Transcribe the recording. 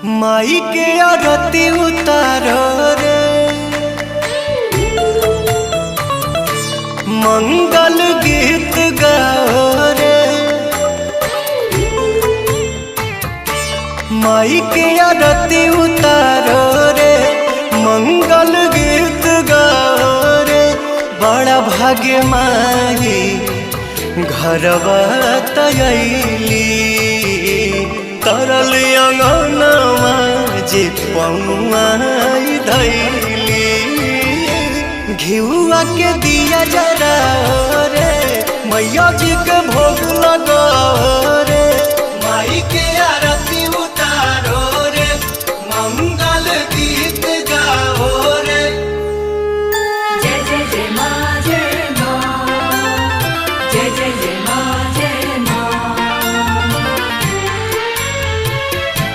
माई के आरती उतारो रे, मंगल गीत गाओ रे। माई के आरती उतारो रे, मंगल गीत गाओ रे। बड़ा भाग्य माई घरवा तयली, तरल अंगनवा जे पौआई धैली। घिउआ के दिया जरा रे, मैया जी के भोग लगाओ